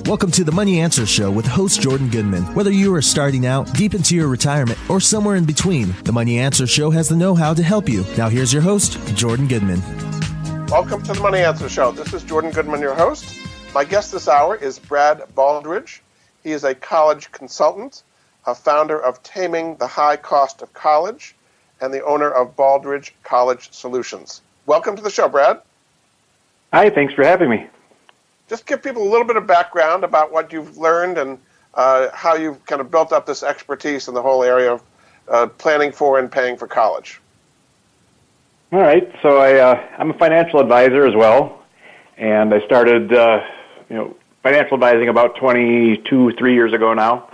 Welcome to the Money Answer Show with host Jordan Goodman. Whether you are starting out, deep into your retirement, or somewhere in between, the Money Answer Show has the know-how to help you. Now here's your host, Jordan Goodman. Welcome to the Money Answer Show. This is Jordan Goodman, your host. My guest this hour is Brad Baldridge. He is a college consultant, a founder of Taming, the High Cost of College, and the owner of Baldridge College Solutions. Welcome to the show, Brad. Hi, thanks for having me. Just give people a little bit of background about what you've learned and how you've kind of built up this expertise in the whole area of planning for and paying for college. All right, so I'm a financial advisor as well, and I started financial advising about 3 years ago now.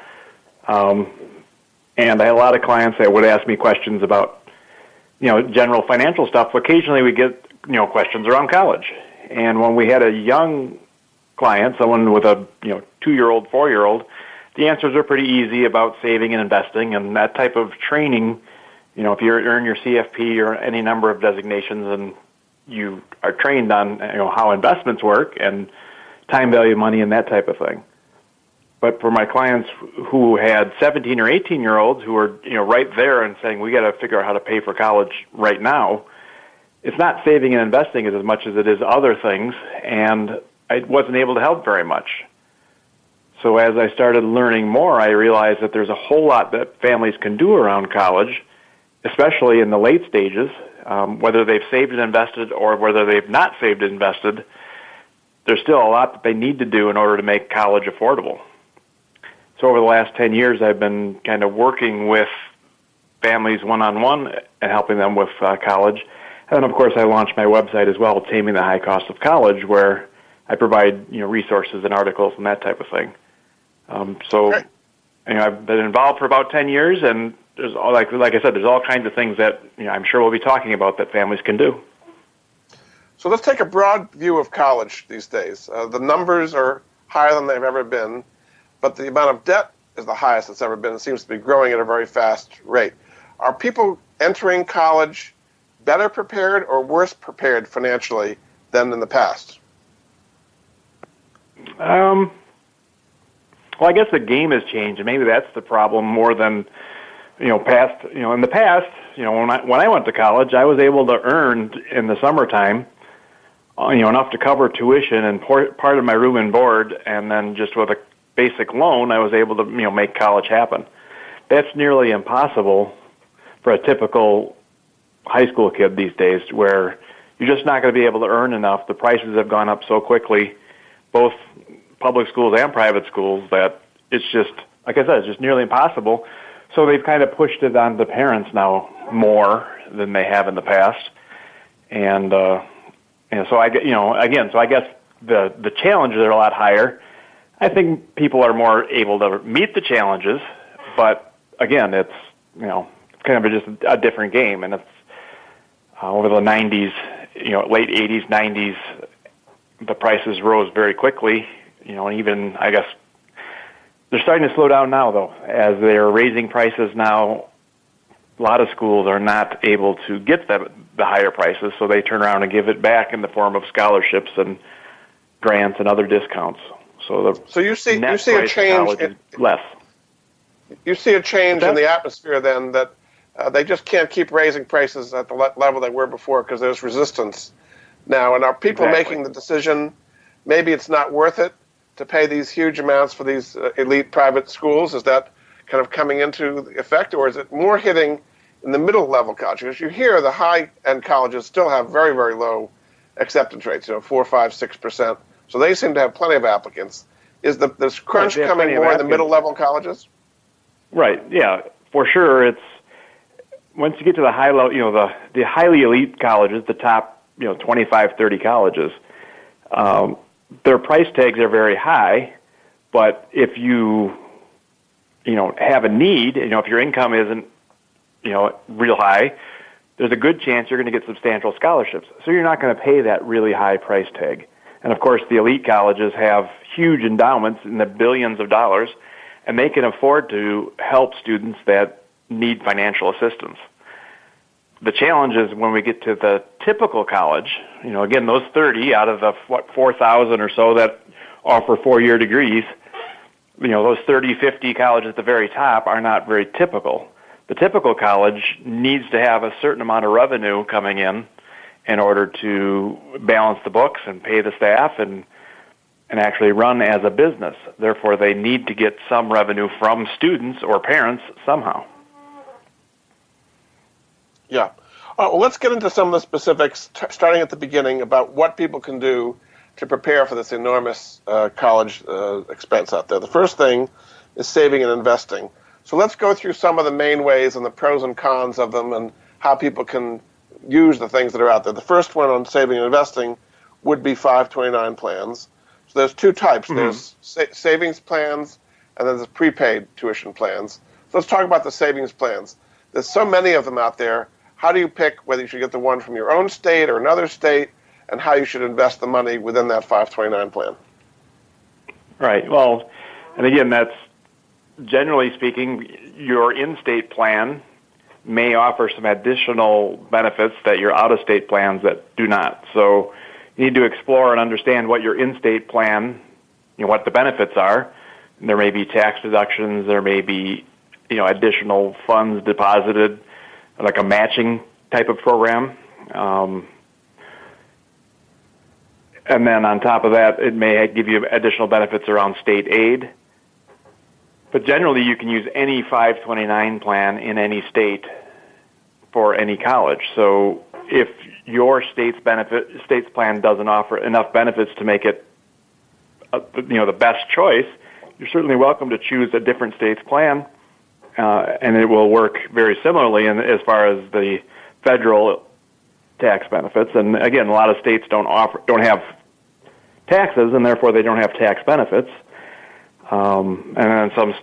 And I had a lot of clients that would ask me questions about, general financial stuff. Occasionally we get, questions around college. And when we had a young client, someone with a, 2-year-old, 4-year-old, the answers are pretty easy about saving and investing, and that type of training, if you earn your CFP or any number of designations and you are trained on, how investments work and time value of money and that type of thing. But for my clients who had 17 or 18-year-olds who were, right there and saying, we got to figure out how to pay for college right now, it's not saving and investing as much as it is other things, and I wasn't able to help very much. So as I started learning more, I realized that there's a whole lot that families can do around college, especially in the late stages, whether they've saved and invested or whether they've not saved and invested. There's still a lot that they need to do in order to make college affordable. So over the last 10 years, I've been kind of working with families one-on-one and helping them with college. And, of course, I launched my website as well, Taming the High Cost of College, where I provide, resources and articles and that type of thing. I've been involved for about 10 years, and there's all, like I said, there's all kinds of things that I'm sure we'll be talking about that families can do. So let's take a broad view of college these days. The numbers are higher than they've ever been, but the amount of debt is the highest it's ever been. It seems to be growing at a very fast rate. Are people entering college better prepared or worse prepared financially than in the past? Well, I guess the game has changed, and maybe that's the problem more than, past. In the past, when I went to college, I was able to earn in the summertime, enough to cover tuition and part of my room and board, and then just with a basic loan, I was able to, make college happen. That's nearly impossible for a typical high school kid these days, where you're just not going to be able to earn enough. The prices have gone up so quickly, both public schools and private schools, that it's just, like I said, it's just nearly impossible. So they've kind of pushed it on the parents now more than they have in the past. And so I guess the challenges are a lot higher. I think people are more able to meet the challenges, but again, it's kind of just a different game. And it's over the 90s, late 80s, 90s, the prices rose very quickly. And even, I guess, they're starting to slow down now, though, as they're raising prices now. A lot of schools are not able to get the higher prices, so they turn around and give it back in the form of scholarships and grants and other discounts. So you see a change less. You see a change in the atmosphere then, that they just can't keep raising prices at the level they were before because there's resistance now. And are people making the decision, maybe it's not worth it to pay these huge amounts for these elite private schools? Is that kind of coming into effect, or is it more hitting in the middle level colleges? You hear the high-end colleges still have very, very low acceptance rates, 4, 5, 6%. So they seem to have plenty of applicants. Is this crunch coming more in the middle level colleges? Right. Yeah, for sure. It's once you get to the high level, the highly elite colleges, the top, 25, 30 colleges, their price tags are very high. But if you, have a need, if your income isn't, real high, there's a good chance you're going to get substantial scholarships. So you're not going to pay that really high price tag. And of course, the elite colleges have huge endowments in the billions of dollars, and they can afford to help students that need financial assistance. The challenge is when we get to the typical college, again, those 30 out of the 4,000 or so that offer 4-year degrees, those 30, 50 colleges at the very top are not very typical. The typical college needs to have a certain amount of revenue coming in order to balance the books and pay the staff and actually run as a business. Therefore, they need to get some revenue from students or parents somehow. Yeah. Well, let's get into some of the specifics, starting at the beginning, about what people can do to prepare for this enormous college expense out there. The first thing is saving and investing. So let's go through some of the main ways and the pros and cons of them and how people can use the things that are out there. The first one on saving and investing would be 529 plans. So there's two types. Mm-hmm. There's savings plans and then there's prepaid tuition plans. So let's talk about the savings plans. There's so many of them out there. How do you pick whether you should get the one from your own state or another state, and how you should invest the money within that 529 plan? Right. Well, and again, that's generally speaking, your in-state plan may offer some additional benefits that your out-of-state plans that do not. So you need to explore and understand what your in-state plan, what the benefits are. There may be tax deductions. There may be, additional funds deposited, like a matching type of program. And then on top of that, it may give you additional benefits around state aid. But generally, you can use any 529 plan in any state for any college. So if your state's plan doesn't offer enough benefits to make it, the best choice, you're certainly welcome to choose a different state's plan, and it will work very similarly as far as the federal tax benefits. And again, a lot of states don't have taxes, and therefore they don't have tax benefits. And then some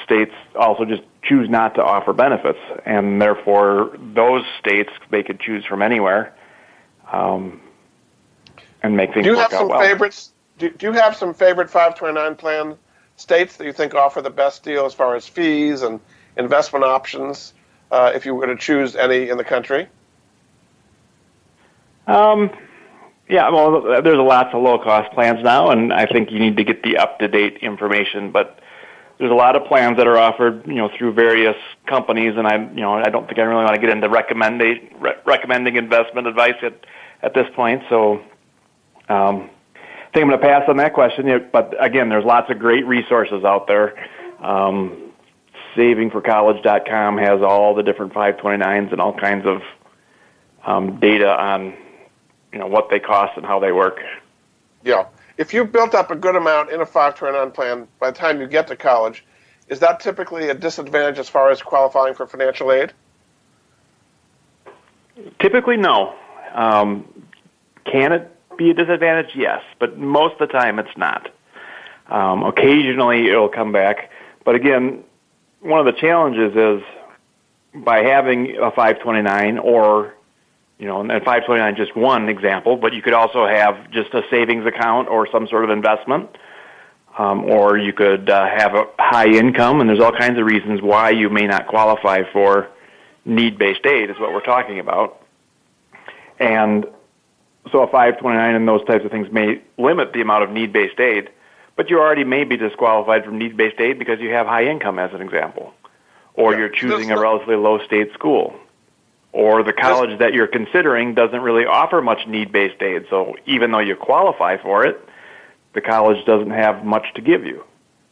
states also just choose not to offer benefits, and therefore those states they could choose from anywhere, and make things work out well. Favorites? Do you have some favorite 529 plan states that you think offer the best deal as far as fees and investment options, if you were to choose any in the country? Yeah, well, there's lots of low-cost plans now, and I think you need to get the up-to-date information. But there's a lot of plans that are offered, through various companies, and I don't think I really want to get into recommending investment advice at this point. So I think I'm going to pass on that question. But again, there's lots of great resources out there. Savingforcollege.com has all the different 529s and all kinds of data on what they cost and how they work. Yeah. If you've built up a good amount in a 529 plan, by the time you get to college, is that typically a disadvantage as far as qualifying for financial aid? Typically, no. Can it be a disadvantage? Yes, but most of the time it's not. Occasionally it'll come back. But again, one of the challenges is by having a 529 or and 529 is just one example, but you could also have just a savings account or some sort of investment, or you could have a high income, and there's all kinds of reasons why you may not qualify for need-based aid is what we're talking about. And so a 529 and those types of things may limit the amount of need-based aid, but you already may be disqualified from need-based aid because you have high income, as an example, or you're choosing a relatively low-state school. Or the college that you're considering doesn't really offer much need-based aid. So even though you qualify for it, the college doesn't have much to give you.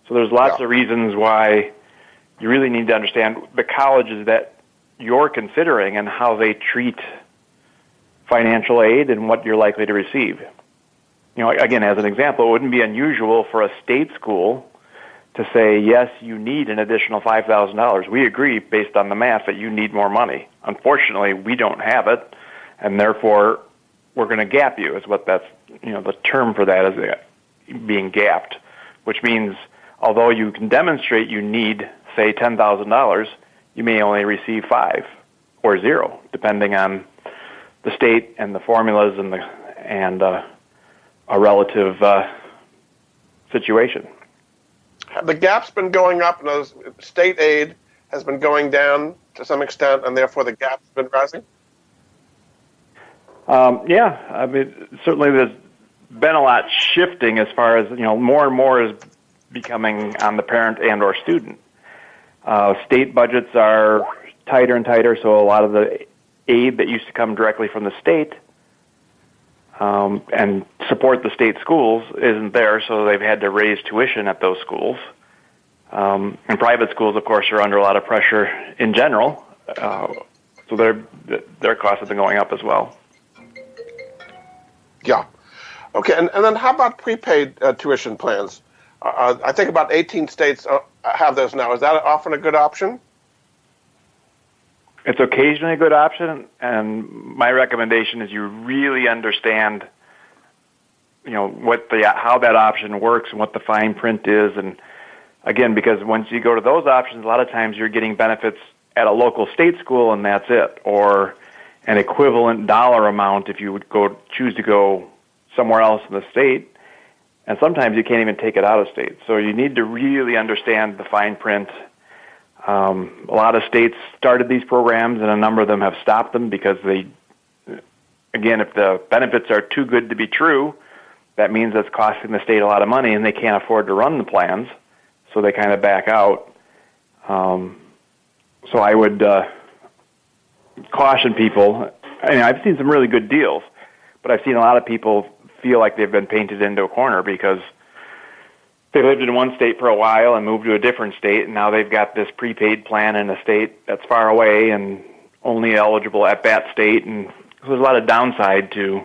So there's lots of reasons why you really need to understand the colleges that you're considering and how they treat financial aid and what you're likely to receive. Again, as an example, it wouldn't be unusual for a state school to say, yes, you need an additional $5,000. We agree, based on the math, that you need more money. Unfortunately, we don't have it, and therefore we're going to gap you, is what that's, the term for that is being gapped, which means although you can demonstrate you need, say, $10,000, you may only receive 5 or 0, depending on the state and the formulas and a relative situation. The gap's been going up, and those state aid has been going down to some extent, and therefore the gap's been rising? Yeah, I mean, certainly been a lot shifting as far as, more and more is becoming on the parent and or student. State budgets are tighter and tighter, so a lot of the aid that used to come directly from the state and support the state schools isn't there, so they've had to raise tuition at those schools. And private schools, of course, are under a lot of pressure in general, so their costs have been going up as well. Yeah. Okay, and then how about prepaid tuition plans? I think about 18 states have those now. Is that often a good option? It's occasionally a good option, and my recommendation is you really understand, how that option works and what the fine print is. And again, because once you go to those options, a lot of times you're getting benefits at a local state school, and that's it, or an equivalent dollar amount if you would choose to go somewhere else in the state. And sometimes you can't even take it out of state. So you need to really understand the fine print. A lot of states started these programs, and a number of them have stopped them because if the benefits are too good to be true, that means it's costing the state a lot of money, and they can't afford to run the plans, so they kind of back out. So I would caution people. I've seen some really good deals, but I've seen a lot of people feel like they've been painted into a corner because they lived in one state for a while and moved to a different state, and now they've got this prepaid plan in a state that's far away and only eligible at that state, and there's a lot of downside to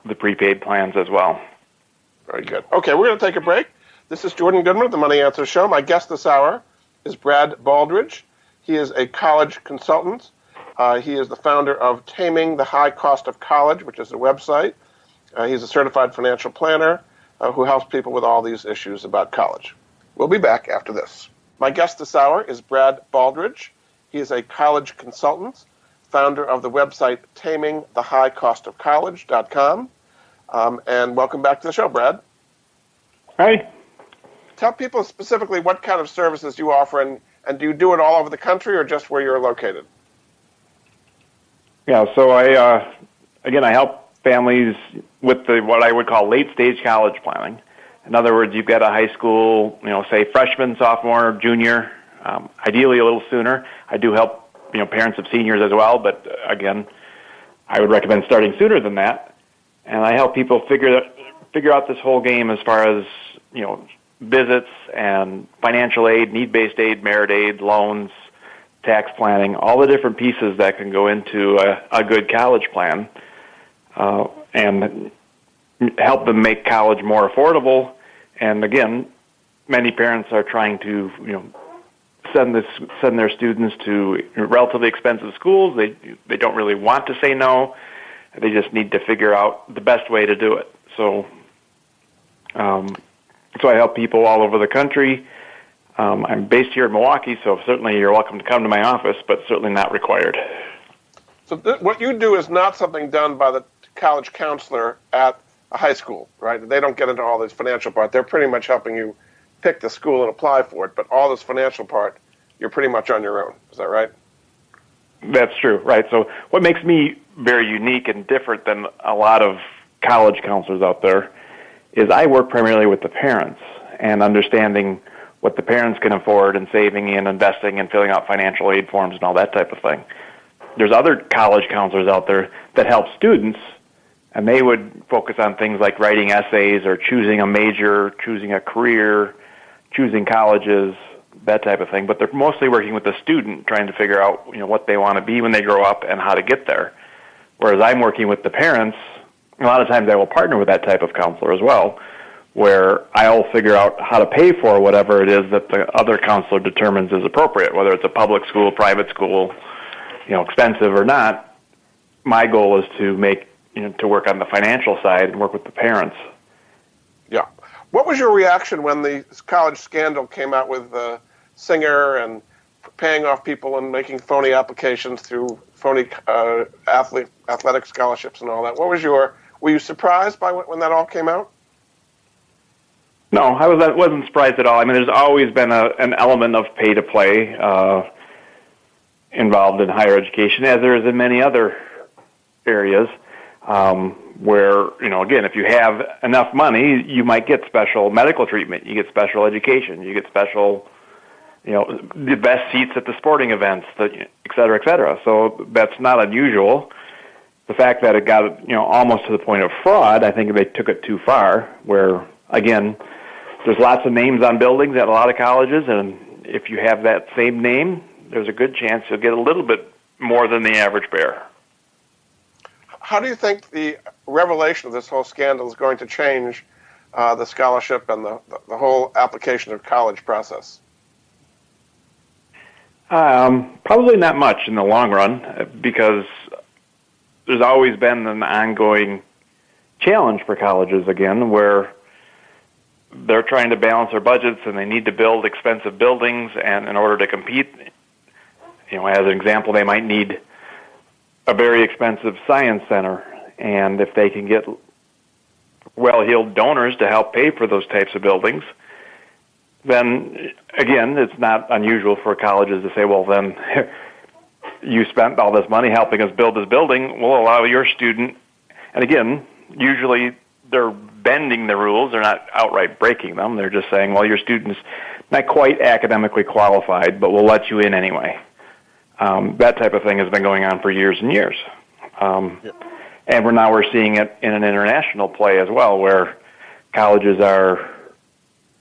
the prepaid plans as well. Very good. Okay, we're going to take a break. This is Jordan Goodman of the Money Answer Show. My guest this hour is Brad Baldridge. He is a college consultant. He is the founder of Taming, the High Cost of College, which is a website. He's a certified financial planner who helps people with all these issues about college. We'll be back after this. My guest this hour is Brad Baldridge. He is a college consultant, founder of the website tamingthehighcostofcollege.com. And welcome back to the show, Brad. Hi. Tell people specifically what kind of services you offer, and do you do it all over the country or just where you're located? Yeah, so I help families with what I would call late-stage college planning. In other words, you've got a high school, say freshman, sophomore, junior, ideally a little sooner. I do help, parents of seniors as well, but again, I would recommend starting sooner than that. And I help people figure out this whole game as far as, visits and financial aid, need-based aid, merit aid, loans, tax planning, all the different pieces that can go into a good college plan. And help them make college more affordable. And again, many parents are trying to, send their students to relatively expensive schools. They don't really want to say no. They just need to figure out the best way to do it. So I help people all over the country. I'm based here in Milwaukee, so certainly you're welcome to come to my office, but certainly not required. So what you do is not something done by the college counselor at a high school, right? They don't get into all this financial part. They're pretty much helping you pick the school and apply for it, but all this financial part, you're pretty much on your own. Is that right? That's true, right. So what makes me very unique and different than a lot of college counselors out there is I work primarily with the parents and understanding what the parents can afford and saving and investing and filling out financial aid forms and all that type of thing. There's other college counselors out there that help students, and they would focus on things like writing essays or choosing a major, choosing a career, choosing colleges, that type of thing. But they're mostly working with the student, trying to figure out what they want to be when they grow up and how to get there. Whereas I'm working with the parents, a lot of times I will partner with that type of counselor as well, where I'll figure out how to pay for whatever it is that the other counselor determines is appropriate, whether it's a public school, private school, expensive or not. My goal is to make, to work on the financial side and work with the parents. Yeah. What was your reaction when the college scandal came out with Singer and paying off people and making phony applications through phony athletic scholarships and all that? Were you surprised by when that all came out? No, I wasn't surprised at all. I mean, there's always been an element of pay to play involved in higher education, as there is in many other areas. where, again, if you have enough money, you might get special medical treatment, you get special education, you get special, the best seats at the sporting events, et cetera, et cetera. So that's not unusual. The fact that it got, almost to the point of fraud, I think they took it too far, where, again, there's lots of names on buildings at a lot of colleges, and if you have that same name, there's a good chance you'll get a little bit more than the average bear. How do you think the revelation of this whole scandal is going to change the scholarship and the whole application of college process? Probably not much in the long run, because there's always been an ongoing challenge for colleges, again, where they're trying to balance their budgets and they need to build expensive buildings, and in order to compete, as an example, they might need a very expensive science center, and if they can get well-heeled donors to help pay for those types of buildings, then, again, it's not unusual for colleges to say, well, then you spent all this money helping us build this building, we'll allow your student, and again, usually they're bending the rules, they're not outright breaking them, they're just saying, well, your student's not quite academically qualified, but we'll let you in anyway. That type of thing has been going on for years and years. And we're seeing it in an international play as well, where colleges are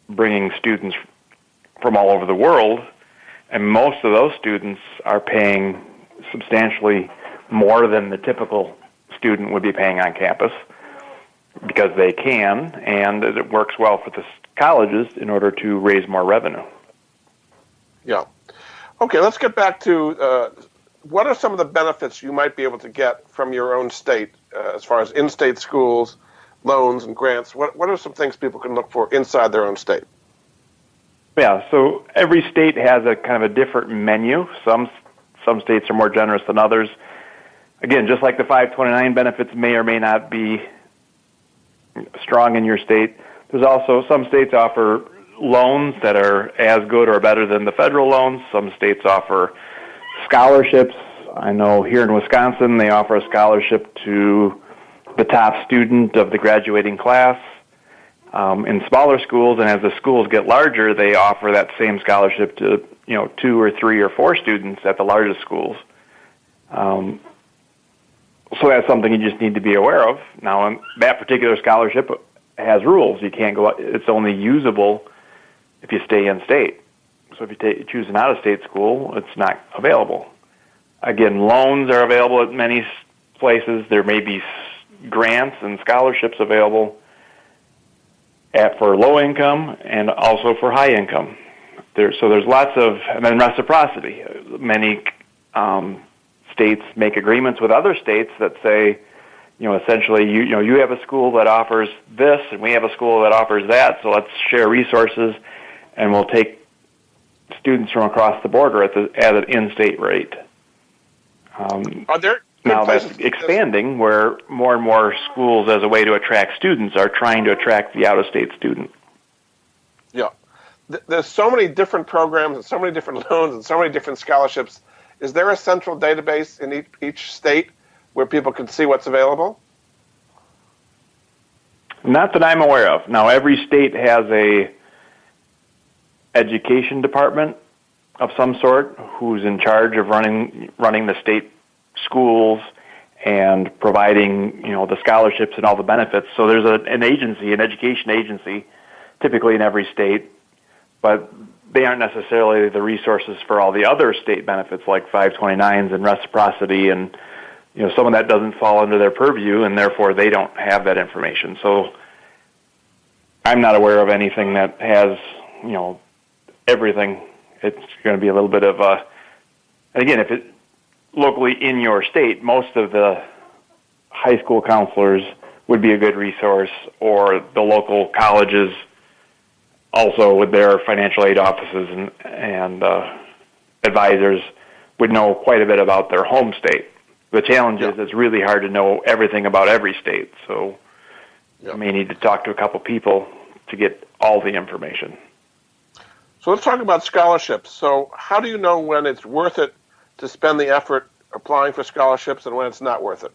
bringing students from all over the world, and most of those students are paying substantially more than the typical student would be paying on campus, because they can, and it works well for the colleges in order to raise more revenue. Yeah. Okay, let's get back to what are some of the benefits you might be able to get from your own state as far as in-state schools, loans, and grants? What are some things people can look for inside their own state? Yeah, so every state has a kind of a different menu. Some states are more generous than others. Again, just like the 529 benefits may or may not be strong in your state, there's also some states offer loans that are as good or better than the federal loans. Some states offer scholarships. I know here in Wisconsin they offer a scholarship to the top student of the graduating class. In smaller schools, and as the schools get larger, they offer that same scholarship to 2 or 3 or 4 students at the largest schools. So that's something you just need to be aware of. Now, that particular scholarship has rules. You can't go. It's only usable if you stay in state. So if you choose an out-of-state school, it's not available. Again, loans are available at many places. There may be grants and scholarships available for low income and also for high income. So there's lots of, and then reciprocity. Many states make agreements with other states that say, essentially, you have a school that offers this, and we have a school that offers that, so let's share resources, and we'll take students from across the border at an in-state rate. Are there now that's expanding, where more and more schools, as a way to attract students, are trying to attract the out-of-state student. Yeah. There's so many different programs and so many different loans and so many different scholarships. Is there a central database in each state where people can see what's available? Not that I'm aware of. Now, every state has a education department of some sort who's in charge of running the state schools and providing the scholarships and all the benefits. So there's an education agency, typically in every state, but they aren't necessarily the resources for all the other state benefits like 529s and reciprocity, and some of that doesn't fall under their purview, and therefore they don't have that information. So I'm not aware of anything that has everything. It's going to be a little bit of a, and again, if it locally in your state, most of the high school counselors would be a good resource, or the local colleges also with their financial aid offices and advisors would know quite a bit about their home state. The challenge is it's really hard to know everything about every state, so you may need to talk to a couple people to get all the information. So let's talk about scholarships. So how do you know when it's worth it to spend the effort applying for scholarships and when it's not worth it?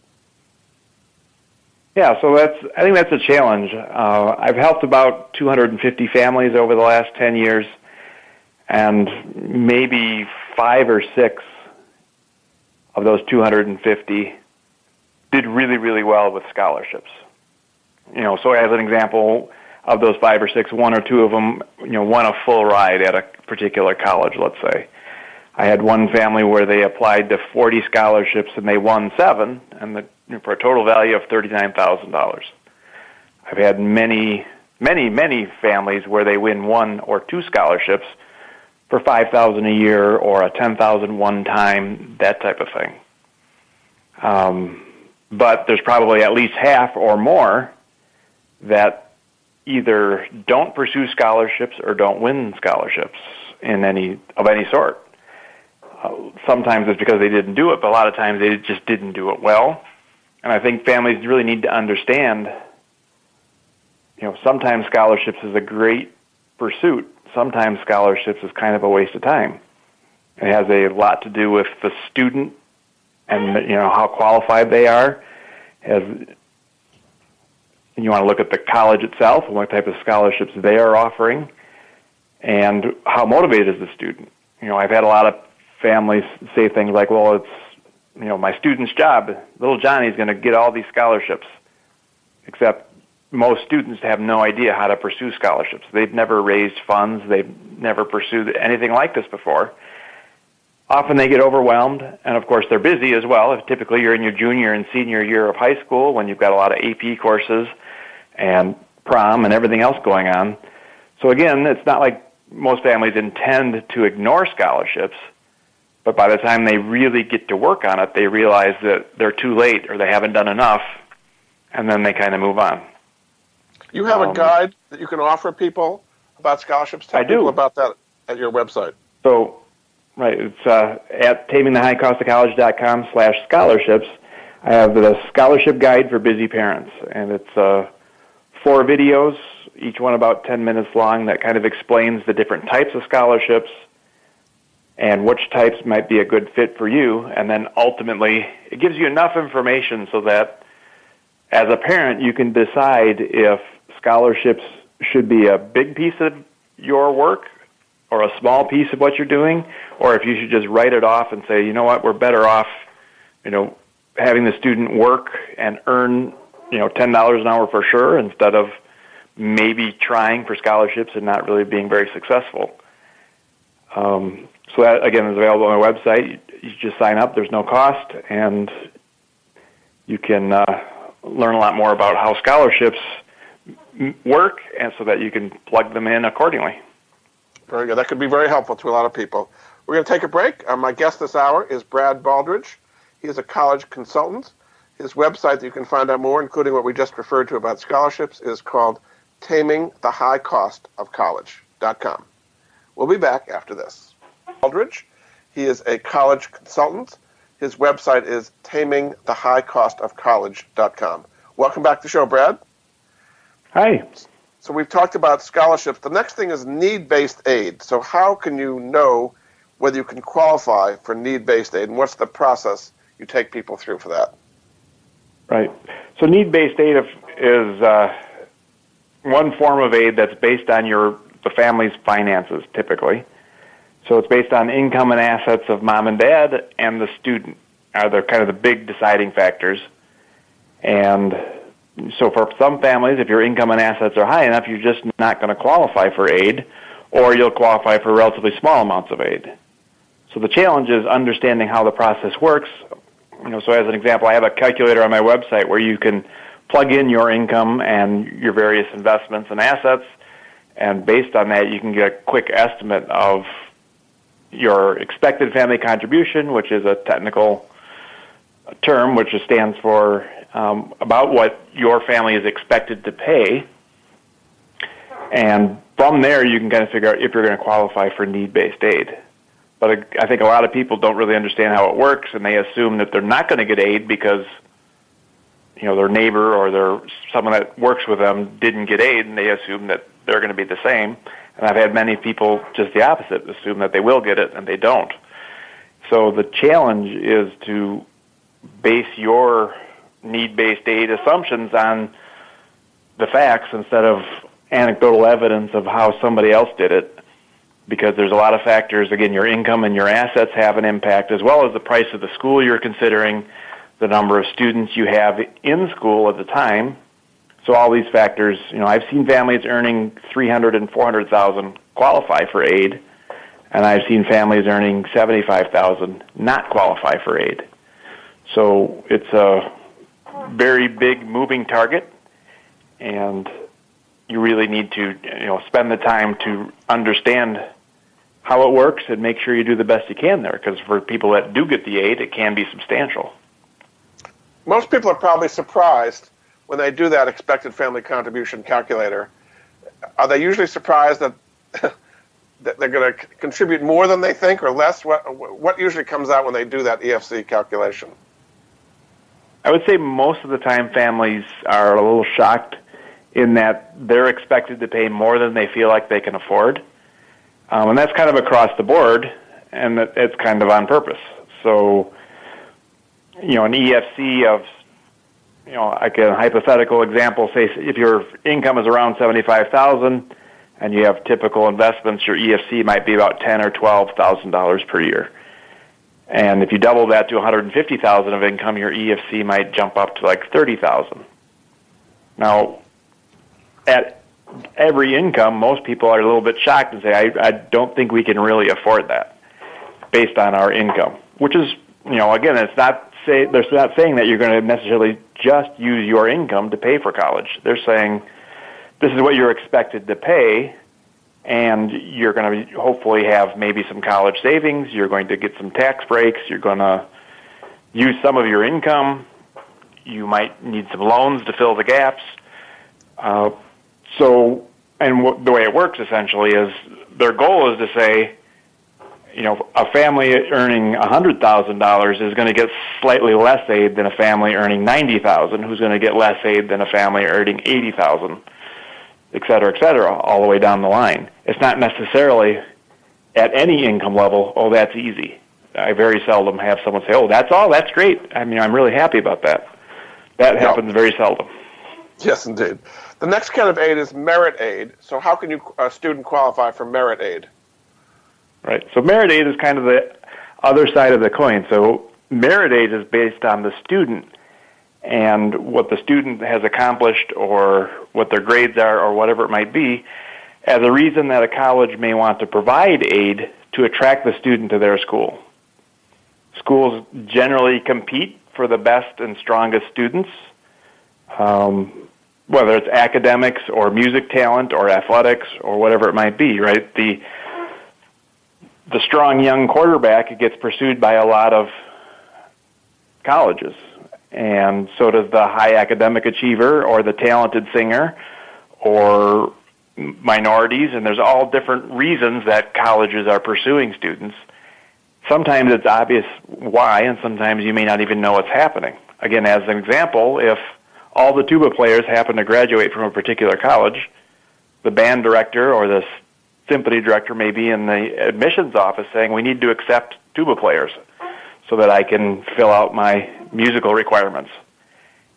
Yeah, so I think that's a challenge. I've helped about 250 families over the last 10 years, and maybe 5 or 6 of those 250 did really, really well with scholarships. So as an example, of those 5 or 6, 1 or 2 of them, won a full ride at a particular college, let's say. I had one family where they applied to 40 scholarships and they won 7, and for a total value of $39,000. I've had many, many, many families where they win 1 or 2 scholarships for $5,000 a year or a $10,000 one time, that type of thing. But there's probably at least half or more that either don't pursue scholarships or don't win scholarships of any sort. Sometimes it's because they didn't do it, but a lot of times they just didn't do it well. And I think families really need to understand, sometimes scholarships is a great pursuit. Sometimes scholarships is kind of a waste of time. It has a lot to do with the student and, how qualified they are. And you want to look at the college itself and what type of scholarships they are offering and how motivated is the student. I've had a lot of families say things like, well, it's, my student's job. Little Johnny's going to get all these scholarships, except most students have no idea how to pursue scholarships. They've never raised funds. They've never pursued anything like this before. Often they get overwhelmed, and of course they're busy as well. If typically you're in your junior and senior year of high school when you've got a lot of AP courses and prom and everything else going on. So again, it's not like most families intend to ignore scholarships, but by the time they really get to work on it, they realize that they're too late or they haven't done enough, and then they kind of move on. You have a guide that you can offer people about scholarships? Tell people about that at your website. So, right, it's at tamingthehighcostofcollege.com/scholarships. I have the scholarship guide for busy parents, and it's 4 videos, each one about 10 minutes long, that kind of explains the different types of scholarships and which types might be a good fit for you. And then ultimately, it gives you enough information so that as a parent, you can decide if scholarships should be a big piece of your work or a small piece of what you're doing, or if you should just write it off and say, you know what, we're better off, having the student work and earn, $10 an hour for sure, instead of maybe trying for scholarships and not really being very successful. So that, again, is available on my website. You just sign up. There's no cost, and you can learn a lot more about how scholarships work, and so that you can plug them in accordingly. Very good. That could be very helpful to a lot of people. We're going to take a break. My guest this hour is Brad Baldridge. He is a college consultant. His website that you can find out more, including what we just referred to about scholarships, is called tamingthehighcostofcollege.com. We'll be back after this. Baldridge, he is a college consultant. His website is tamingthehighcostofcollege.com. Welcome back to the show, Brad. Hi. So we've talked about scholarships. The next thing is need-based aid. So how can you know whether you can qualify for need-based aid, and what's the process you take people through for that? Right. So need-based aid is one form of aid that's based on the family's finances, typically. So it's based on income and assets of mom and dad and the student are the kind of the big deciding factors. And so for some families, if your income and assets are high enough, you're just not going to qualify for aid, or you'll qualify for relatively small amounts of aid. So the challenge is understanding how the process works. So as an example, I have a calculator on my website where you can plug in your income and your various investments and assets, and based on that, you can get a quick estimate of your expected family contribution, which is a technical term, which stands for about what your family is expected to pay. And from there, you can kind of figure out if you're going to qualify for need-based aid. But I think a lot of people don't really understand how it works, and they assume that they're not going to get aid because their neighbor or someone that works with them didn't get aid, and they assume that they're going to be the same. And I've had many people just the opposite, assume that they will get it, and they don't. So the challenge is to base your need-based aid assumptions on the facts instead of anecdotal evidence of how somebody else did it, because there's a lot of factors. Again, your income and your assets have an impact, as well as the price of the school you're considering, the number of students you have in school at the time. So all these factors, I've seen families earning $300,000 and $400,000 qualify for aid, and I've seen families earning $75,000 not qualify for aid. So it's a very big moving target, and you really need to spend the time to understand how it works and make sure you do the best you can there, because for people that do get the aid, it can be substantial. Most people are probably surprised when they do that expected family contribution calculator. Are they usually surprised that that they're going to contribute more than they think or less? What usually comes out when they do that EFC calculation? I would say most of the time families are a little shocked in that they're expected to pay more than they feel like they can afford. And that's kind of across the board, and it's kind of on purpose. So, an EFC of, like a hypothetical example, say if your income is around $75,000 and you have typical investments, your EFC might be about $10,000 or $12,000 per year. And if you double that to $150,000 of income, your EFC might jump up to like $30,000. Now, at every income, most people are a little bit shocked and say, I don't think we can really afford that based on our income, which is, again, they're not saying that you're going to necessarily just use your income to pay for college. They're saying this is what you're expected to pay, and you're going to hopefully have maybe some college savings. You're going to get some tax breaks. You're going to use some of your income. You might need some loans to fill the gaps. The way it works essentially is their goal is to say, a family earning $100,000 is going to get slightly less aid than a family earning $90,000, who's going to get less aid than a family earning $80,000, et cetera, all the way down the line. It's not necessarily at any income level, oh, that's easy. I very seldom have someone say, oh, that's all, that's great. I'm really happy about that. That happens very seldom. Yes, indeed. The next kind of aid is merit aid. So how can a student qualify for merit aid? Right. So merit aid is kind of the other side of the coin. So merit aid is based on the student and what the student has accomplished or what their grades are or whatever it might be as a reason that a college may want to provide aid to attract the student to their school. Schools generally compete for the best and strongest students, whether it's academics or music talent or athletics or whatever it might be, right? The strong young quarterback gets pursued by a lot of colleges, and so does the high academic achiever or the talented singer or minorities, and there's all different reasons that colleges are pursuing students. Sometimes it's obvious why, and sometimes you may not even know what's happening. Again, as an example, if all the tuba players happen to graduate from a particular college, the band director or the symphony director may be in the admissions office saying, we need to accept tuba players so that I can fill out my musical requirements.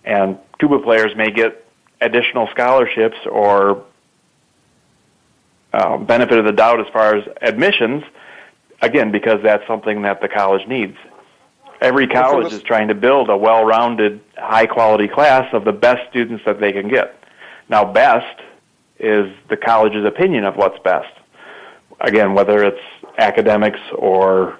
And tuba players may get additional scholarships or benefit of the doubt as far as admissions, again, because that's something that the college needs. Every college is trying to build a well-rounded, high-quality class of the best students that they can get. Now, best is the college's opinion of what's best. Again, whether it's academics or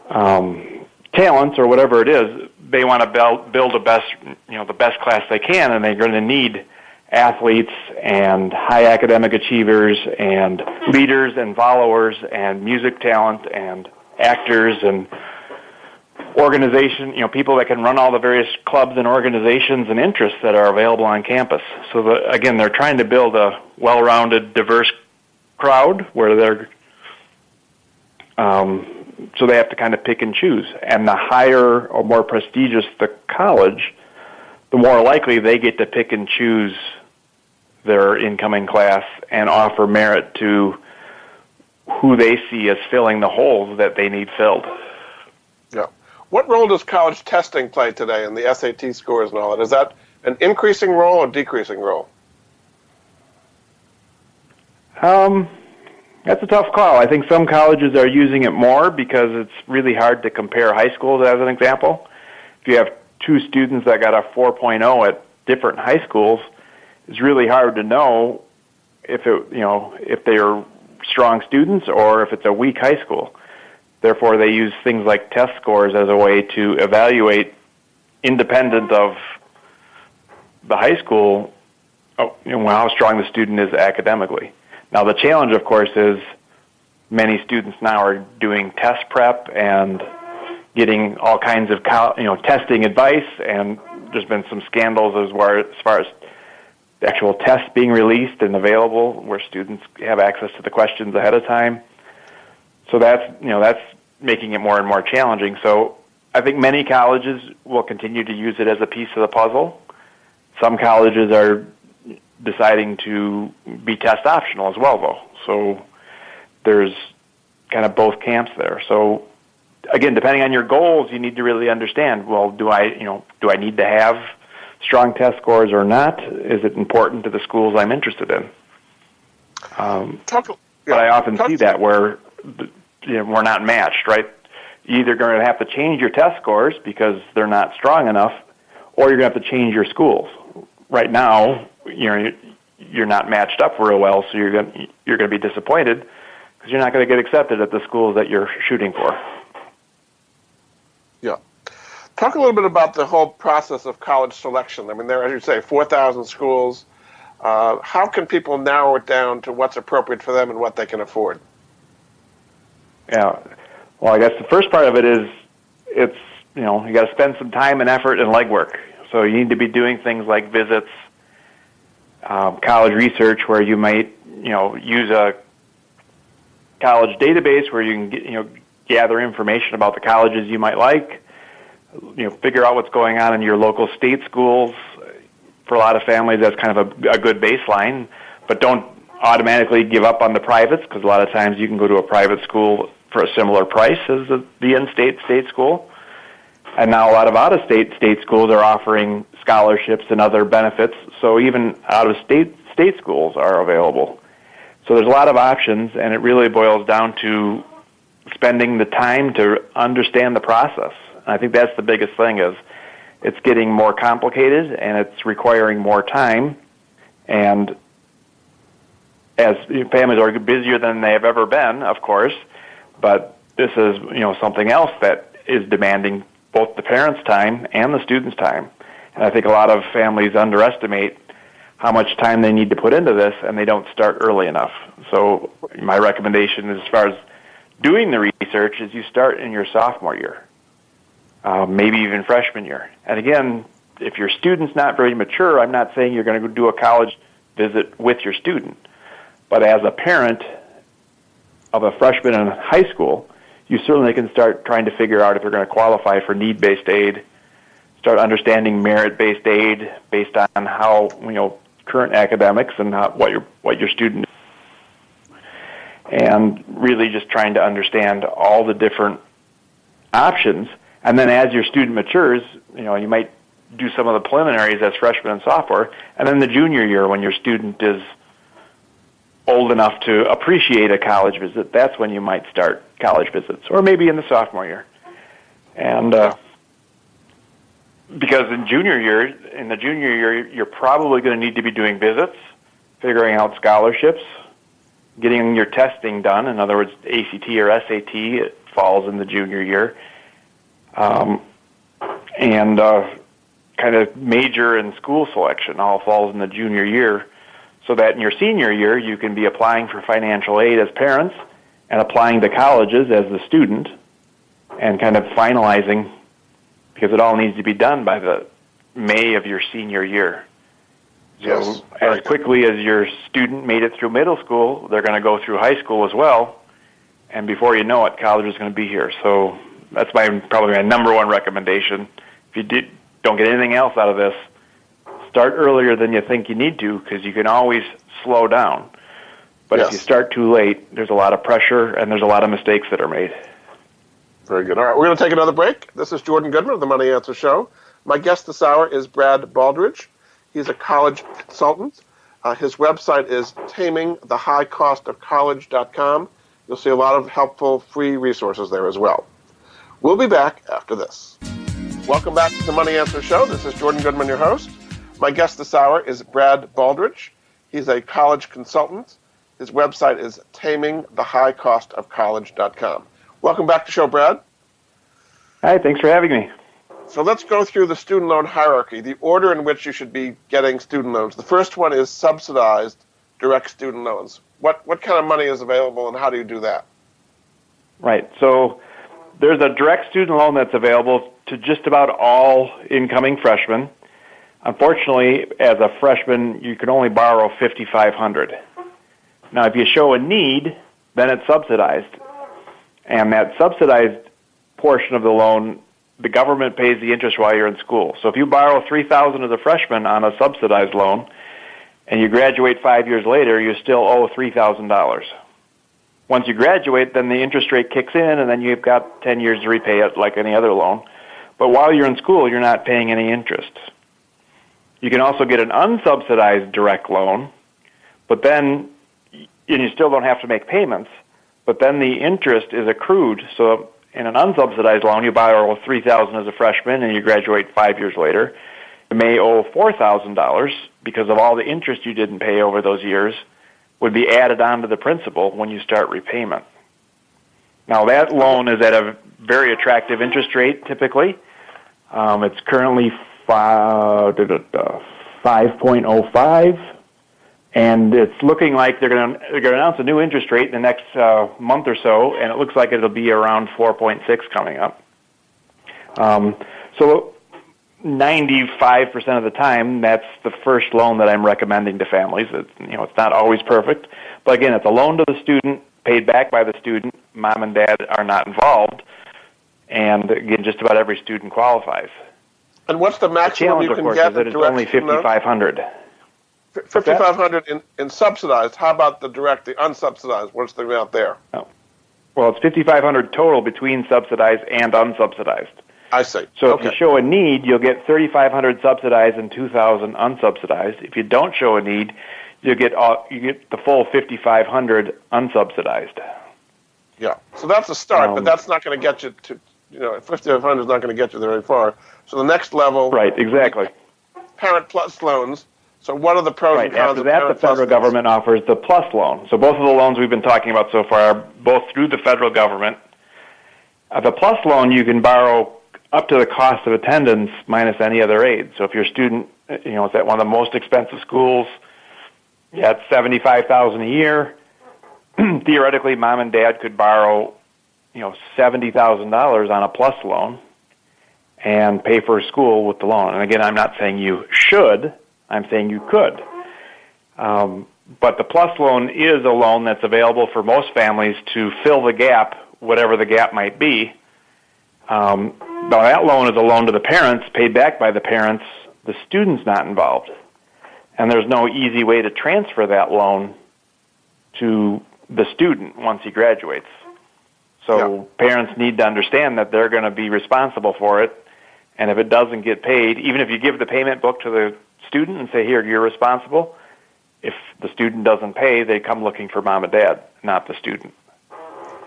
talents or whatever it is, they want to build the best class they can, and they're going to need athletes and high academic achievers and leaders and followers and music talent and actors and organization, people that can run all the various clubs and organizations and interests that are available on campus. So again, they're trying to build a well-rounded, diverse crowd where they're so they have to kind of pick and choose. And the higher or more prestigious the college, the more likely they get to pick and choose their incoming class and offer merit to who they see as filling the holes that they need filled. Yeah. What role does college testing play today in the SAT scores and all that? Is that an increasing role or decreasing role? That's a tough call. I think some colleges are using it more because it's really hard to compare high schools as an example. If you have two students that got a 4.0 at different high schools, it's really hard to know if they're strong students or if it's a weak high school. Therefore, they use things like test scores as a way to evaluate, independent of the high school, how strong the student is academically. Now, the challenge, of course, is many students now are doing test prep and getting all kinds of testing advice, and there's been some scandals as far as the actual tests being released and available, where students have access to the questions ahead of time. So that's making it more and more challenging. So I think many colleges will continue to use it as a piece of the puzzle. Some colleges are deciding to be test optional as well, though. So there's kind of both camps there. So again, depending on your goals, you need to really understand, well, do I need to have strong test scores or not? Is it important to the schools I'm interested in? But I often see that where we're not matched, right? You're either going to have to change your test scores because they're not strong enough, or you're going to have to change your schools. Right now, you're not matched up real well, so you're going to be disappointed because you're not going to get accepted at the schools that you're shooting for. Yeah. Talk a little bit about the whole process of college selection. I mean, there are, as you say, 4,000 schools. How can people narrow it down to what's appropriate for them and what they can afford? Yeah. Well, I guess the first part of it is you got to spend some time and effort and legwork. So you need to be doing things like visits, college research, where you might use a college database where you can gather information about the colleges you might like. Figure out what's going on in your local state schools. For a lot of families, that's kind of a good baseline, but don't automatically give up on the privates, because a lot of times you can go to a private school for a similar price as the in-state state school. And now a lot of out-of-state state schools are offering scholarships and other benefits, so even out-of-state state schools are available. So there's a lot of options, and it really boils down to spending the time to understand the process. And I think that's the biggest thing, is it's getting more complicated and it's requiring more time. And as families are busier than they have ever been, of course, but this is something else that is demanding both the parents' time and the students' time. And I think a lot of families underestimate how much time they need to put into this, and they don't start early enough. So my recommendation as far as doing the research is you start in your sophomore year, maybe even freshman year. And again, if your student's not very mature, I'm not saying you're going to go do a college visit with your student. But as a parent of a freshman in high school, you certainly can start trying to figure out if you're going to qualify for need-based aid, start understanding merit-based aid based on how, current academics and what your student is, and really just trying to understand all the different options. And then as your student matures, you might do some of the preliminaries as freshman and sophomore, and then the junior year, when your student is old enough to appreciate a college visit, that's when you might start college visits, or maybe in the sophomore year. And because in the junior year, you're probably going to need to be doing visits, figuring out scholarships, getting your testing done. In other words, ACT or SAT, it falls in the junior year. And kind of major and school selection all falls in the junior year, so that in your senior year you can be applying for financial aid as parents and applying to colleges as the student, and kind of finalizing, because it all needs to be done by the May of your senior year. Yes. So as quickly as your student made it through middle school, they're going to go through high school as well, and before you know it, college is going to be here. So that's probably my number one recommendation. If you don't get anything else out of this, start earlier than you think you need to, because you can always slow down. But if you start too late, there's a lot of pressure and there's a lot of mistakes that are made. Very good. All right, we're going to take another break. This is Jordan Goodman of the Money Answer Show. My guest this hour is Brad Baldridge. He's a college consultant. His website is tamingthehighcostofcollege.com. You'll see a lot of helpful free resources there as well. We'll be back after this. Welcome back to the Money Answer Show. This is Jordan Goodman, your host. My guest this hour is Brad Baldridge. He's a college consultant. His website is tamingthehighcostofcollege.com. Welcome back to the show, Brad. Hi, thanks for having me. So let's go through the student loan hierarchy, the order in which you should be getting student loans. The first one is subsidized direct student loans. What kind of money is available, and how do you do that? Right. So there's a direct student loan that's available to just about all incoming freshmen. Unfortunately, as a freshman, you can only borrow $5,500. Now, if you show a need, then it's subsidized. And that subsidized portion of the loan, the government pays the interest while you're in school. So if you borrow $3,000 as a freshman on a subsidized loan and you graduate 5 years later, you still owe $3,000. Once you graduate, then the interest rate kicks in, and then you've got 10 years to repay it like any other loan. But while you're in school, you're not paying any interest. You can also get an unsubsidized direct loan, but then and you still don't have to make payments, but then the interest is accrued. So in an unsubsidized loan, you borrow $3,000 as a freshman and you graduate 5 years later. You may owe $4,000 because of all the interest you didn't pay over those years would be added onto the principal when you start repayment. Now that loan is at a very attractive interest rate typically. It's currently 5.05. And it's looking like they're going to announce a new interest rate in the next month or so, and it looks like it'll be around 4.6 coming up. So 95% of the time, that's the first loan that I'm recommending to families. It's not always perfect, but again, it's a loan to the student, paid back by the student. Mom and dad are not involved, and again, just about every student qualifies. And what's the maximum you can get? It's only $5,500. $5,500 in subsidized. How about the direct, the unsubsidized? What's the amount there? Oh. Well, it's $5,500 total between subsidized and unsubsidized. I see. So if you show a need, you'll get $3,500 subsidized and $2,000 unsubsidized. If you don't show a need, you get the full $5,500 unsubsidized. Yeah. So that's a start, but that's not going to get you to $5,500 is not going to get you very far. So the next level, right? Exactly. Parent Plus loans. So what are the pros and cons of Parent Plus? After that, the federal government offers the Plus loan. So both of the loans we've been talking about so far are both through the federal government. The Plus loan, you can borrow up to the cost of attendance minus any other aid. So if your student, is at one of the most expensive schools, it's $75,000 a year. Theoretically, mom and dad could borrow, $70,000 on a Plus loan and pay for school with the loan. And again, I'm not saying you should. I'm saying you could. But the Plus loan is a loan that's available for most families to fill the gap, whatever the gap might be. Now, that loan is a loan to the parents, paid back by the parents. The student's not involved. And there's no easy way to transfer that loan to the student once he graduates. So parents need to understand that they're going to be responsible for it. And if it doesn't get paid, even if you give the payment book to the student and say, here, you're responsible, if the student doesn't pay, they come looking for mom and dad, not the student.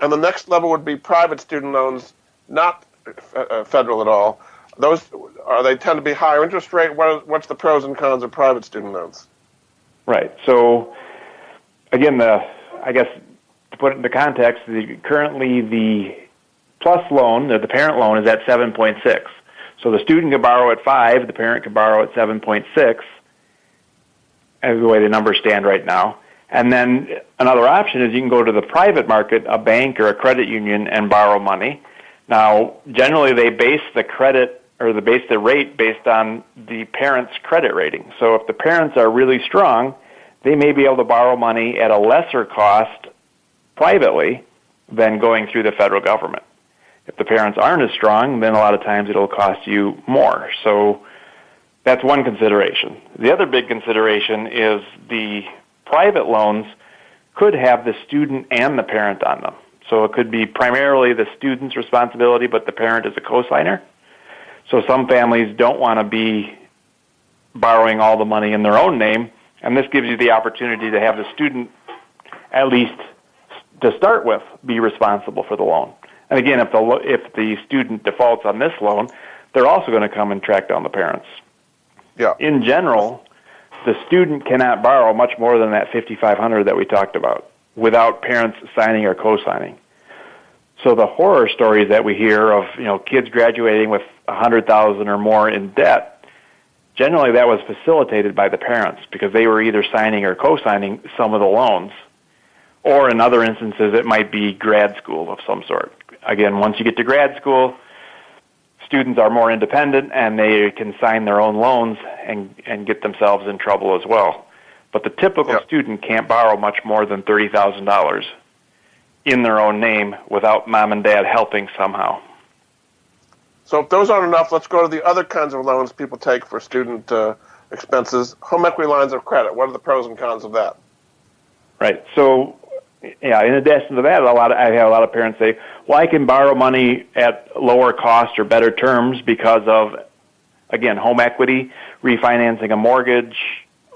And the next level would be private student loans, not federal at all. Those they tend to be higher interest rate. What's the pros and cons of private student loans? Right. So, again, I guess to put it into context, currently the Plus loan, the parent loan, is at 7.6. So the student can borrow at 5, the parent can borrow at 7.6, as the way the numbers stand right now. And then another option is you can go to the private market, a bank or a credit union, and borrow money. Now, generally they base the credit or they base the rate based on the parent's credit rating. So if the parents are really strong, they may be able to borrow money at a lesser cost privately than going through the federal government. If the parents aren't as strong, then a lot of times it'll cost you more. So that's one consideration. The other big consideration is the private loans could have the student and the parent on them. So it could be primarily the student's responsibility, but the parent is a cosigner. So some families don't want to be borrowing all the money in their own name, and this gives you the opportunity to have the student, at least to start with, be responsible for the loan. And again, if the student defaults on this loan, they're also going to come and track down the parents. Yeah. In general, the student cannot borrow much more than that $5,500 that we talked about without parents signing or co-signing. So the horror stories that we hear of, kids graduating with $100,000 or more in debt, generally that was facilitated by the parents because they were either signing or co-signing some of the loans. Or in other instances, it might be grad school of some sort. Again, once you get to grad school, students are more independent and they can sign their own loans and get themselves in trouble as well. But the typical student can't borrow much more than $30,000 in their own name without mom and dad helping somehow. So if those aren't enough, let's go to the other kinds of loans people take for student expenses. Home equity lines of credit. What are the pros and cons of that? Right. So, in addition to that, I have a lot of parents say, well, I can borrow money at lower cost or better terms because of, again, home equity, refinancing a mortgage,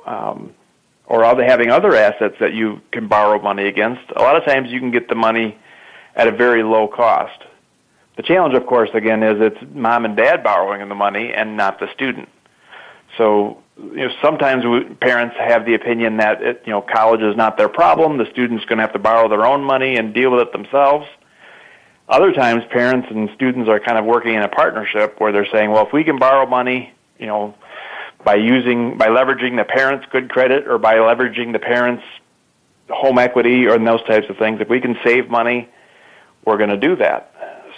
or having other assets that you can borrow money against. A lot of times you can get the money at a very low cost. The challenge, of course, again, is it's mom and dad borrowing the money and not the student. So, sometimes parents have the opinion that college is not their problem. The student's going to have to borrow their own money and deal with it themselves. Other times, parents and students are kind of working in a partnership where they're saying, well, if we can borrow money, by leveraging the parents' good credit or by leveraging the parents' home equity or those types of things, if we can save money, we're going to do that.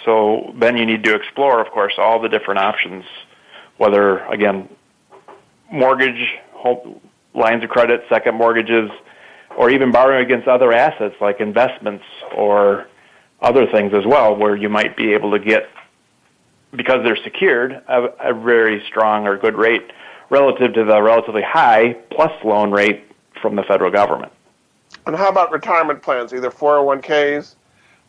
So then you need to explore, of course, all the different options, whether, again, mortgage, home, lines of credit, second mortgages, or even borrowing against other assets like investments or other things as well, where you might be able to get, because they're secured, a very strong or good rate relative to the relatively high plus loan rate from the federal government. And how about retirement plans, either 401ks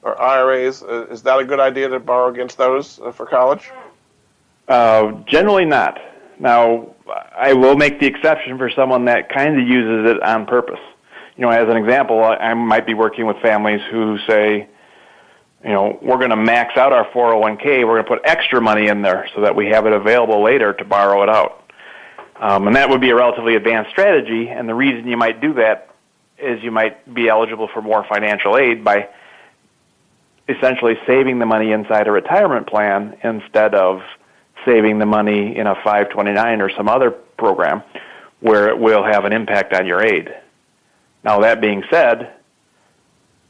or IRAs? Is that a good idea to borrow against those for college? Generally not. Now, I will make the exception for someone that kind of uses it on purpose. As an example, I might be working with families who say, we're going to max out our 401k, we're going to put extra money in there so that we have it available later to borrow it out. And that would be a relatively advanced strategy, and the reason you might do that is you might be eligible for more financial aid by essentially saving the money inside a retirement plan instead of saving the money in a 529 or some other program where it will have an impact on your aid. Now, that being said,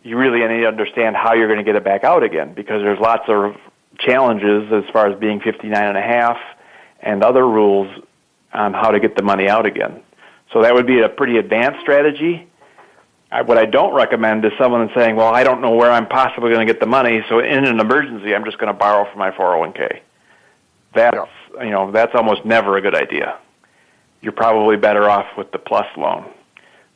you really need to understand how you're going to get it back out again, because there's lots of challenges as far as being 59 and a half and other rules on how to get the money out again. So that would be a pretty advanced strategy. What I don't recommend is someone saying, well, I don't know where I'm possibly going to get the money, so in an emergency, I'm just going to borrow from my 401k. That's almost never a good idea. You're probably better off with the plus loan.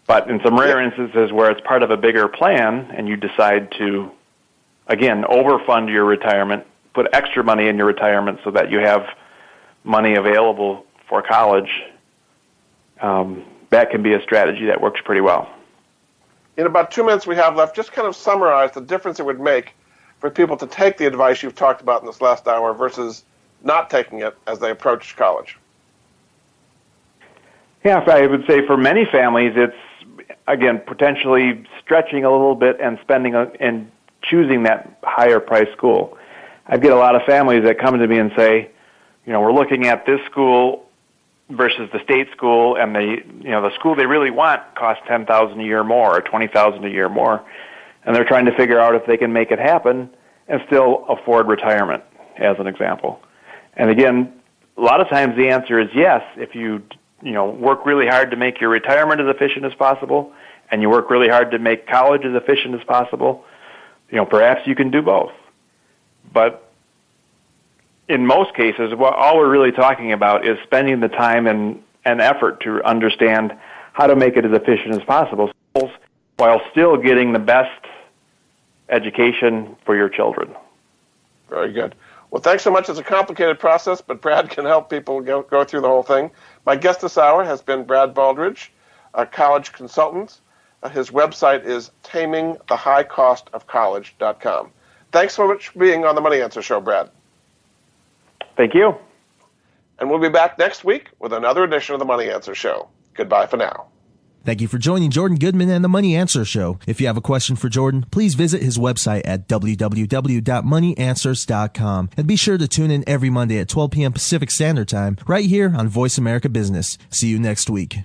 But in some rare instances where it's part of a bigger plan and you decide to, again, overfund your retirement, put extra money in your retirement so that you have money available for college, that can be a strategy that works pretty well. In about 2 minutes we have left, just kind of summarize the difference it would make for people to take the advice you've talked about in this last hour versus not taking it as they approach college. Yeah, I would say for many families, it's, again, potentially stretching a little bit and spending and choosing that higher price school. I get a lot of families that come to me and say, we're looking at this school versus the state school, and the school they really want costs $10,000 a year more or $20,000 a year more, and they're trying to figure out if they can make it happen and still afford retirement, as an example. And again, a lot of times the answer is yes. If you work really hard to make your retirement as efficient as possible, and you work really hard to make college as efficient as possible, perhaps you can do both. But in most cases, all we're really talking about is spending the time and effort to understand how to make it as efficient as possible while still getting the best education for your children. Very good. Well, thanks so much. It's a complicated process, but Brad can help people go through the whole thing. My guest this hour has been Brad Baldridge, a college consultant. His website is tamingthehighcostofcollege.com. Thanks so much for being on the Money Answer Show, Brad. Thank you. And we'll be back next week with another edition of the Money Answer Show. Goodbye for now. Thank you for joining Jordan Goodman and the Money Answer Show. If you have a question for Jordan, please visit his website at www.moneyanswers.com. And be sure to tune in every Monday at 12 p.m. Pacific Standard Time right here on Voice America Business. See you next week.